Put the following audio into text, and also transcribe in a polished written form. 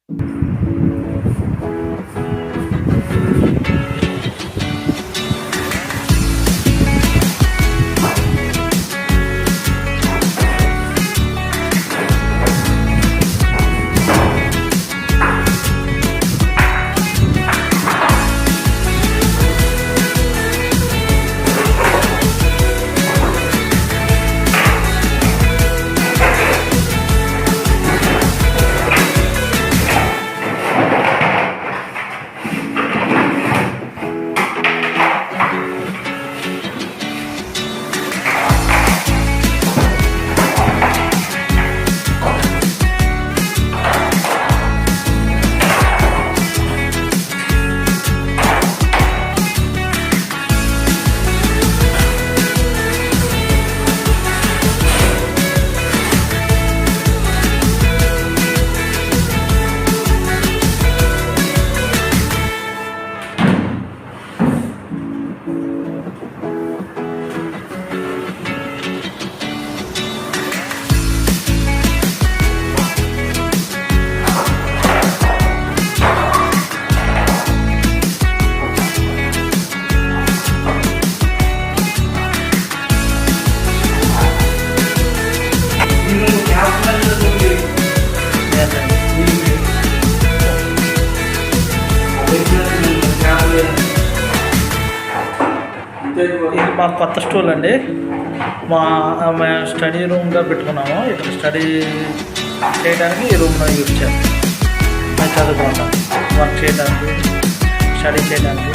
ఇది మా కొత్త స్టూల్ అండి. మేము స్టడీ రూమ్గా పెట్టుకున్నాము. ఇక్కడ స్టడీ చేయడానికి ఈ రూమ్లో యూజ్ చేస్తాం. మేము చదువుకుంటాం, వర్క్ చేయడానికి, స్టడీ చేయడానికి.